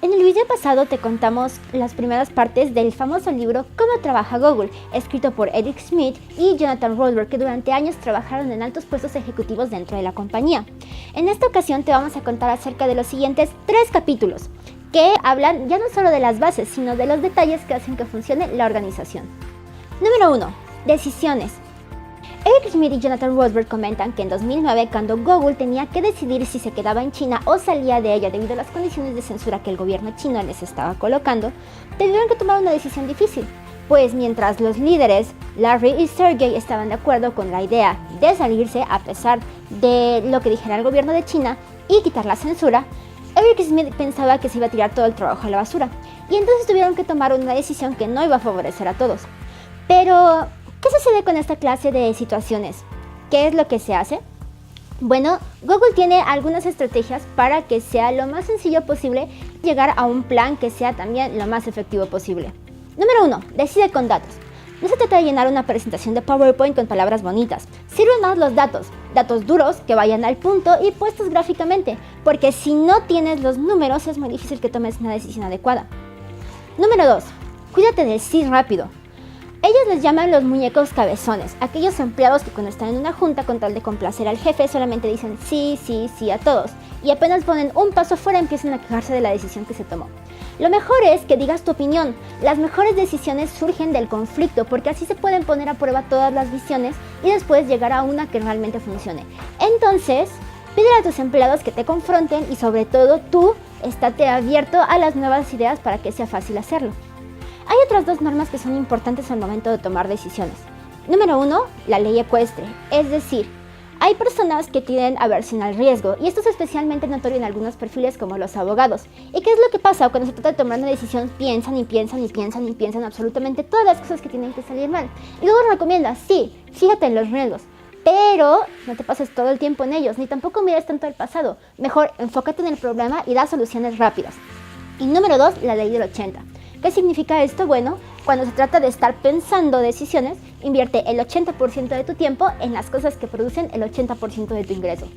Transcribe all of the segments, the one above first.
En el video pasado te contamos las primeras partes del famoso libro Cómo trabaja Google, escrito por Eric Schmidt y Jonathan Rothberg, que durante años trabajaron en altos puestos ejecutivos dentro de la compañía. En esta ocasión te vamos a contar acerca de los siguientes 3 capítulos, que hablan ya no solo de las bases, sino de los detalles que hacen que funcione la organización. Número 1. Decisiones. Eric Schmidt y Jonathan Rothberg comentan que en 2009, cuando Google tenía que decidir si se quedaba en China o salía de ella debido a las condiciones de censura que el gobierno chino les estaba colocando, tuvieron que tomar una decisión difícil, pues mientras los líderes, Larry y Sergey, estaban de acuerdo con la idea de salirse a pesar de lo que dijera el gobierno de China y quitar la censura, Eric Schmidt pensaba que se iba a tirar todo el trabajo a la basura, y entonces tuvieron que tomar una decisión que no iba a favorecer a todos. Pero ¿qué sucede con esta clase de situaciones? ¿Qué es lo que se hace? Bueno, Google tiene algunas estrategias para que sea lo más sencillo posible llegar a un plan que sea también lo más efectivo posible. Número 1. Decide con datos. No se trata de llenar una presentación de PowerPoint con palabras bonitas. Sirven más los datos duros que vayan al punto y puestos gráficamente, porque si no tienes los números es muy difícil que tomes una decisión adecuada. Número 2. Cuídate del sí rápido. Ellos les llaman los muñecos cabezones, aquellos empleados que cuando están en una junta con tal de complacer al jefe solamente dicen sí, sí, sí a todos, y apenas ponen un paso fuera empiezan a quejarse de la decisión que se tomó. Lo mejor es que digas tu opinión. Las mejores decisiones surgen del conflicto, porque así se pueden poner a prueba todas las visiones y después llegar a una que realmente funcione. Entonces, pídele a tus empleados que te confronten y sobre todo tú, estate abierto a las nuevas ideas para que sea fácil hacerlo. Hay otras 2 normas que son importantes al momento de tomar decisiones. Número 1, la ley ecuestre, es decir, hay personas que tienen aversión al riesgo, y esto es especialmente notorio en algunos perfiles como los abogados. ¿Y qué es lo que pasa cuando se trata de tomar una decisión? Piensan absolutamente todas las cosas que tienen que salir mal. Y luego recomienda, sí, fíjate en los riesgos, pero no te pases todo el tiempo en ellos, ni tampoco mires tanto el pasado. Mejor enfócate en el problema y da soluciones rápidas. Y número 2, la ley del 80. ¿Qué significa esto? Bueno, cuando se trata de estar pensando decisiones, invierte el 80% de tu tiempo en las cosas que producen el 80% de tu ingreso.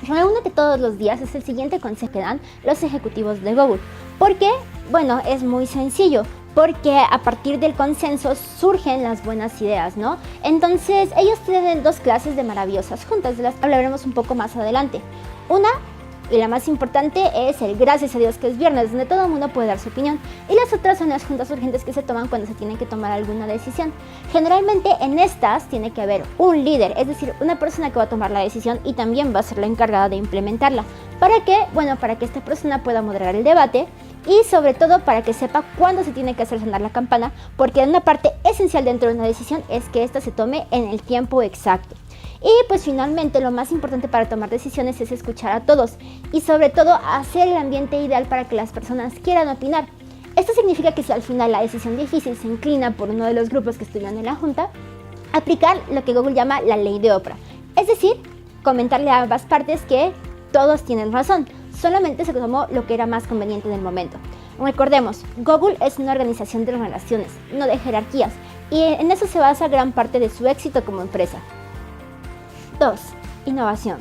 Reúnete todos los días es el siguiente consejo que dan los ejecutivos de Google. ¿Por qué? Bueno, es muy sencillo, porque a partir del consenso surgen las buenas ideas, ¿no? Entonces, ellos tienen 2 clases de maravillosas juntas, de las que hablaremos un poco más adelante. Una, y la más importante, es el gracias a Dios que es viernes, donde todo el mundo puede dar su opinión. Y las otras son las juntas urgentes que se toman cuando se tiene que tomar alguna decisión. Generalmente en estas tiene que haber un líder, es decir, una persona que va a tomar la decisión y también va a ser la encargada de implementarla. ¿Para qué? Bueno, para que esta persona pueda moderar el debate y sobre todo para que sepa cuándo se tiene que hacer sonar la campana, porque una parte esencial dentro de una decisión es que ésta se tome en el tiempo exacto. Y pues finalmente lo más importante para tomar decisiones es escuchar a todos y sobre todo hacer el ambiente ideal para que las personas quieran opinar. Esto significa que si al final la decisión difícil se inclina por uno de los grupos que estuvieron en la junta, aplicar lo que Google llama la ley de Oprah. Es decir, comentarle a ambas partes que todos tienen razón, solamente se tomó lo que era más conveniente en el momento. Recordemos, Google es una organización de relaciones, no de jerarquías, y en eso se basa gran parte de su éxito como empresa. 2. Innovación.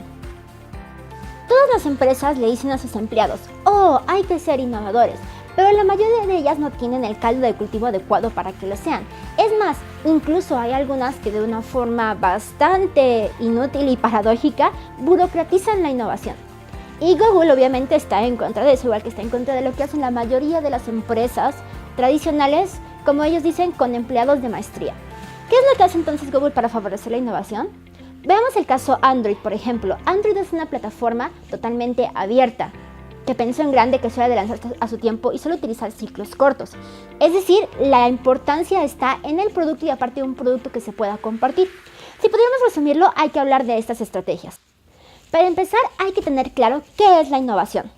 Todas las empresas le dicen a sus empleados, oh, hay que ser innovadores, pero la mayoría de ellas no tienen el caldo de cultivo adecuado para que lo sean. Es más, incluso hay algunas que de una forma bastante inútil y paradójica burocratizan la innovación. Y Google obviamente está en contra de eso, igual que está en contra de lo que hacen la mayoría de las empresas tradicionales, como ellos dicen, con empleados de maestría. ¿Qué es lo que hace entonces Google para favorecer la innovación? Veamos el caso Android, por ejemplo. Android es una plataforma totalmente abierta, que pensó en grande, que suele adelantarse a su tiempo y suele utilizar ciclos cortos. Es decir, la importancia está en el producto y aparte de un producto que se pueda compartir. Si pudiéramos resumirlo, hay que hablar de estas estrategias. Para empezar, hay que tener claro qué es la innovación.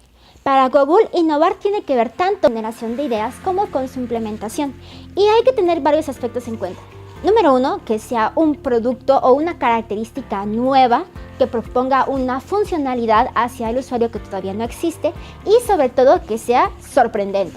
Para Google, innovar tiene que ver tanto con la generación de ideas como con su implementación. Y hay que tener varios aspectos en cuenta. Número 1, que sea un producto o una característica nueva que proponga una funcionalidad hacia el usuario que todavía no existe y sobre todo que sea sorprendente.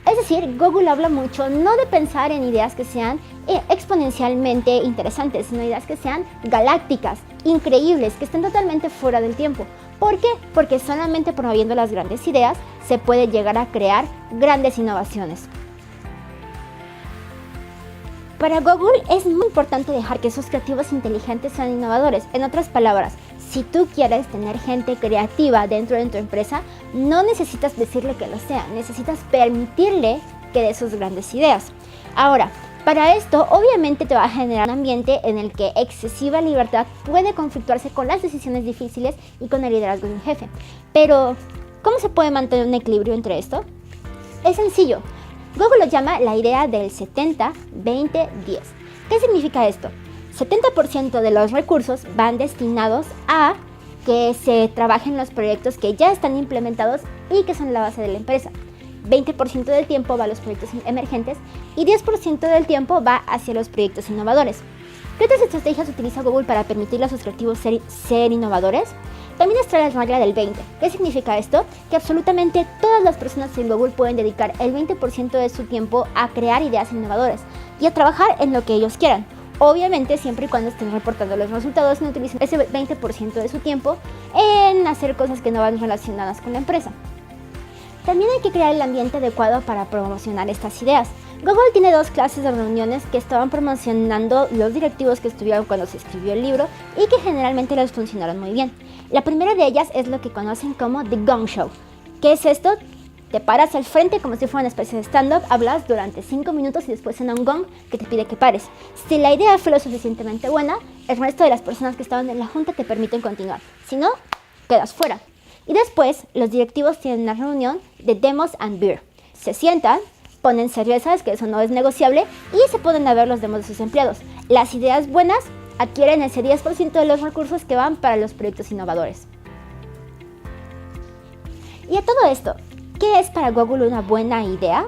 Es decir, Google habla mucho no de pensar en ideas que sean exponencialmente interesantes, sino ideas que sean galácticas, increíbles, que estén totalmente fuera del tiempo. ¿Por qué? Porque solamente promoviendo las grandes ideas se puede llegar a crear grandes innovaciones. Para Google es muy importante dejar que sus creativos inteligentes sean innovadores. En otras palabras, si tú quieres tener gente creativa dentro de tu empresa, no necesitas decirle que lo sea, necesitas permitirle que dé sus grandes ideas. Ahora, para esto, obviamente te va a generar un ambiente en el que excesiva libertad puede conflictuarse con las decisiones difíciles y con el liderazgo de un jefe. Pero, ¿cómo se puede mantener un equilibrio entre esto? Es sencillo. Google lo llama la idea del 70-20-10. ¿Qué significa esto? 70% de los recursos van destinados a que se trabajen los proyectos que ya están implementados y que son la base de la empresa. 20% del tiempo va a los proyectos emergentes y 10% del tiempo va hacia los proyectos innovadores. ¿Qué otras estrategias utiliza Google para permitirle a sus creativos ser innovadores? También está la regla del 20. ¿Qué significa esto? Que absolutamente todas las personas en Google pueden dedicar el 20% de su tiempo a crear ideas innovadoras y a trabajar en lo que ellos quieran. Obviamente siempre y cuando estén reportando los resultados, no utilicen ese 20% de su tiempo en hacer cosas que no van relacionadas con la empresa. También hay que crear el ambiente adecuado para promocionar estas ideas. Google tiene 2 clases de reuniones que estaban promocionando los directivos que estuvieron cuando se escribió el libro y que generalmente les funcionaron muy bien. La primera de ellas es lo que conocen como The Gong Show. ¿Qué es esto? Te paras al frente como si fuera una especie de stand-up, hablas durante 5 minutos y después suena un gong que te pide que pares. Si la idea fue lo suficientemente buena, el resto de las personas que estaban en la junta te permiten continuar. Si no, quedas fuera. Y después, los directivos tienen una reunión de Demos and Beer. Se sientan, ponen cervezas, que eso no es negociable, y se ponen a ver los demos de sus empleados. Las ideas buenas adquieren ese 10% de los recursos que van para los proyectos innovadores. Y a todo esto, ¿qué es para Google una buena idea?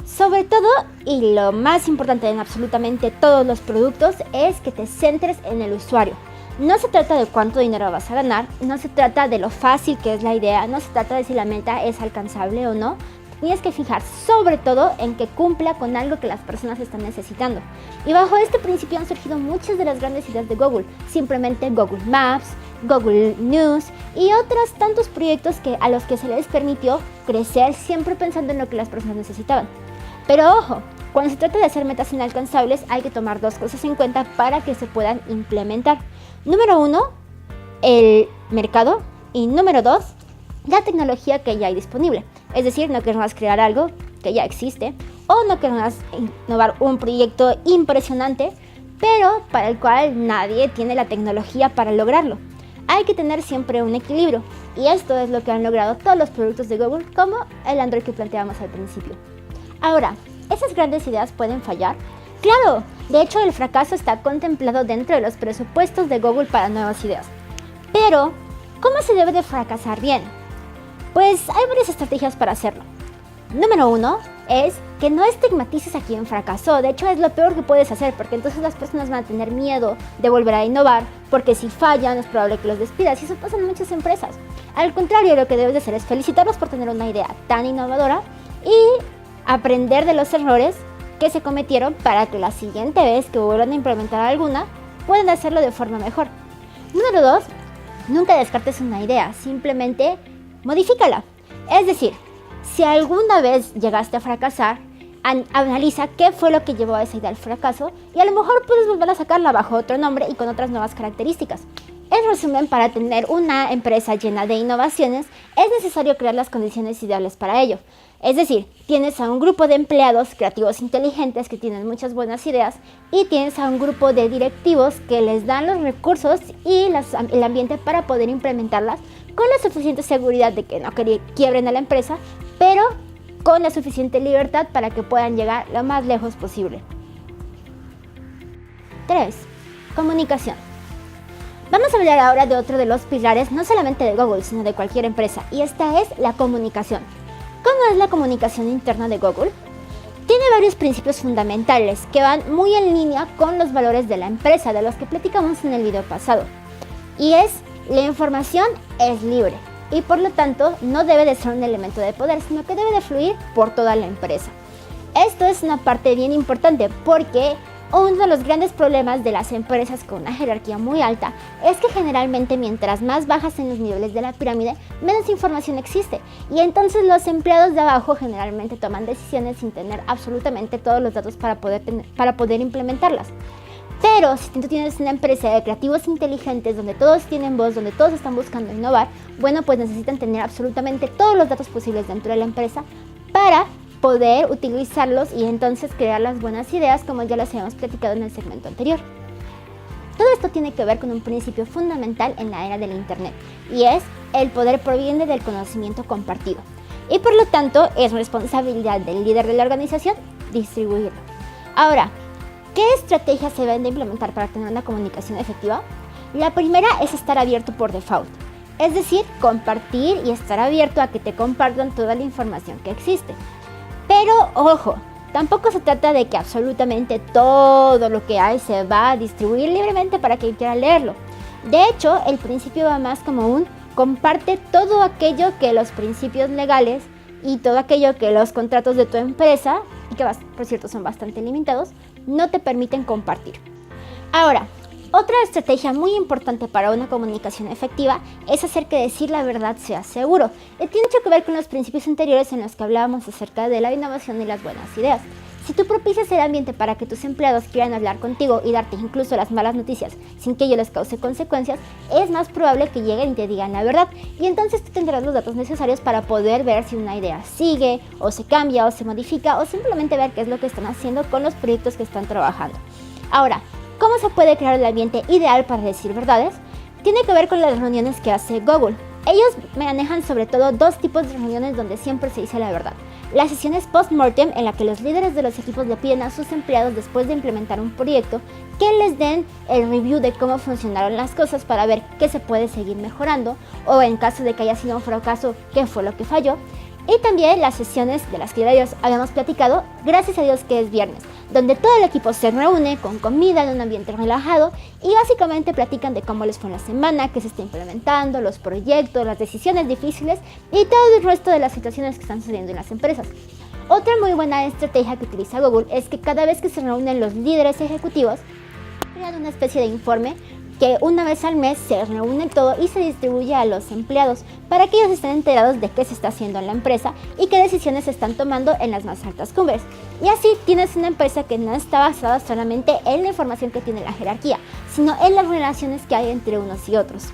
Sobre todo, y lo más importante en absolutamente todos los productos, es que te centres en el usuario. No se trata de cuánto dinero vas a ganar, no se trata de lo fácil que es la idea, no se trata de si la meta es alcanzable o no. Tienes que fijar sobre todo en que cumpla con algo que las personas están necesitando. Y bajo este principio han surgido muchas de las grandes ideas de Google. Simplemente Google Maps, Google News y otros tantos proyectos a los que se les permitió crecer siempre pensando en lo que las personas necesitaban. Pero ojo, cuando se trata de hacer metas inalcanzables hay que tomar 2 cosas en cuenta para que se puedan implementar. Número 1, el mercado, y número 2, la tecnología que ya hay disponible. Es decir, no querrás crear algo que ya existe o no querrás innovar un proyecto impresionante, pero para el cual nadie tiene la tecnología para lograrlo. Hay que tener siempre un equilibrio y esto es lo que han logrado todos los productos de Google, como el Android que planteábamos al principio. Ahora, ¿esas grandes ideas pueden fallar? ¡Claro! De hecho, el fracaso está contemplado dentro de los presupuestos de Google para nuevas ideas. Pero, ¿cómo se debe de fracasar bien? Pues hay varias estrategias para hacerlo. Número 1 es que no estigmatices a quien fracasó. De hecho, es lo peor que puedes hacer, porque entonces las personas van a tener miedo de volver a innovar, porque si fallan es probable que los despidas, y eso pasa en muchas empresas. Al contrario, lo que debes de hacer es felicitarlos por tener una idea tan innovadora y aprender de los errores que se cometieron para que la siguiente vez que vuelvan a implementar alguna, puedan hacerlo de forma mejor. Número 2, nunca descartes una idea, simplemente modifícala. Es decir, si alguna vez llegaste a fracasar, analiza qué fue lo que llevó a esa idea al fracaso y a lo mejor puedes volver a sacarla bajo otro nombre y con otras nuevas características. En resumen, para tener una empresa llena de innovaciones, es necesario crear las condiciones ideales para ello. Es decir, tienes a un grupo de empleados creativos inteligentes que tienen muchas buenas ideas y tienes a un grupo de directivos que les dan los recursos y el ambiente para poder implementarlas con la suficiente seguridad de que no quiebren a la empresa, pero con la suficiente libertad para que puedan llegar lo más lejos posible. 3. Comunicación. Vamos a hablar ahora de otro de los pilares, no solamente de Google, sino de cualquier empresa, y esta es la comunicación. ¿Cómo es la comunicación interna de Google? Tiene varios principios fundamentales que van muy en línea con los valores de la empresa, de los que platicamos en el video pasado. Y es, la información es libre y por lo tanto no debe de ser un elemento de poder, sino que debe de fluir por toda la empresa. Esto es una parte bien importante porque Uno de los grandes problemas de las empresas con una jerarquía muy alta es que generalmente mientras más bajas en los niveles de la pirámide, menos información existe, y entonces los empleados de abajo generalmente toman decisiones sin tener absolutamente todos los datos para poder implementarlas. Pero si tú tienes una empresa de creativos inteligentes donde todos tienen voz, donde todos están buscando innovar, bueno, pues necesitan tener absolutamente todos los datos posibles dentro de la empresa para poder utilizarlos y entonces crear las buenas ideas, como ya las habíamos platicado en el segmento anterior. Todo esto tiene que ver con un principio fundamental en la era del Internet, y es el poder proviene del conocimiento compartido, y por lo tanto es responsabilidad del líder de la organización distribuirlo. Ahora, ¿qué estrategias se deben de implementar para tener una comunicación efectiva? La primera es estar abierto por default, es decir, compartir y estar abierto a que te compartan toda la información que existe. Pero ojo, tampoco se trata de que absolutamente todo lo que hay se va a distribuir libremente para quien quiera leerlo. De hecho, el principio va más como un comparte todo aquello que los principios legales y todo aquello que los contratos de tu empresa, y que por cierto son bastante limitados, no te permiten compartir. Ahora, otra estrategia muy importante para una comunicación efectiva es hacer que decir la verdad sea seguro. Tiene mucho que ver con los principios anteriores en los que hablábamos acerca de la innovación y las buenas ideas. Si tú propicias el ambiente para que tus empleados quieran hablar contigo y darte incluso las malas noticias sin que ello les cause consecuencias, es más probable que lleguen y te digan la verdad, y entonces tú tendrás los datos necesarios para poder ver si una idea sigue, o se cambia, o se modifica, o simplemente ver qué es lo que están haciendo con los proyectos que están trabajando. Ahora, ¿cómo se puede crear el ambiente ideal para decir verdades? Tiene que ver con las reuniones que hace Google. Ellos manejan sobre todo dos tipos de reuniones donde siempre se dice la verdad. Las sesiones post-mortem, en la que los líderes de los equipos le piden a sus empleados después de implementar un proyecto que les den el review de cómo funcionaron las cosas para ver qué se puede seguir mejorando, o en caso de que haya sido un fracaso, qué fue lo que falló. Y también las sesiones de las que ya habíamos platicado, gracias a Dios que es viernes, donde todo el equipo se reúne con comida en un ambiente relajado y básicamente platican de cómo les fue en la semana, qué se está implementando, los proyectos, las decisiones difíciles y todo el resto de las situaciones que están sucediendo en las empresas. Otra muy buena estrategia que utiliza Google es que cada vez que se reúnen los líderes ejecutivos, crean una especie de informe que una vez al mes se reúne todo y se distribuye a los empleados para que ellos estén enterados de qué se está haciendo en la empresa y qué decisiones se están tomando en las más altas cumbres. Y así tienes una empresa que no está basada solamente en la información que tiene la jerarquía, sino en las relaciones que hay entre unos y otros.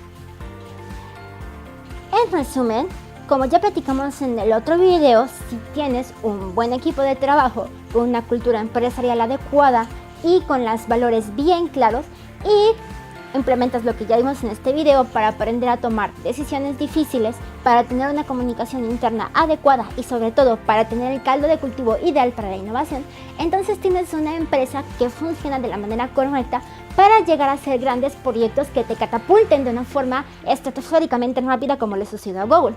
En resumen, como ya platicamos en el otro video, si tienes un buen equipo de trabajo, con una cultura empresarial adecuada y con los valores bien claros, y implementas lo que ya vimos en este video para aprender a tomar decisiones difíciles, para tener una comunicación interna adecuada y sobre todo para tener el caldo de cultivo ideal para la innovación, entonces tienes una empresa que funciona de la manera correcta para llegar a hacer grandes proyectos que te catapulten de una forma estratosféricamente rápida, como le sucedió a Google.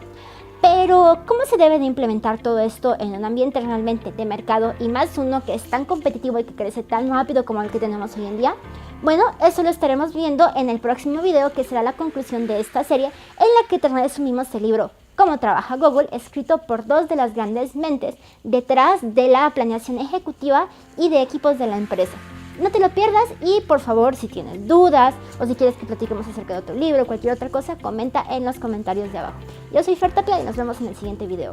Pero, ¿cómo se debe de implementar todo esto en un ambiente realmente de mercado, y más uno que es tan competitivo y que crece tan rápido como el que tenemos hoy en día? Bueno, eso lo estaremos viendo en el próximo video, que será la conclusión de esta serie, en la que te resumimos el libro Cómo trabaja Google, escrito por dos de las grandes mentes detrás de la planeación ejecutiva y de equipos de la empresa. No te lo pierdas, y por favor, si tienes dudas o si quieres que platiquemos acerca de otro libro o cualquier otra cosa, comenta en los comentarios de abajo. Yo soy Fer Tapia y nos vemos en el siguiente video.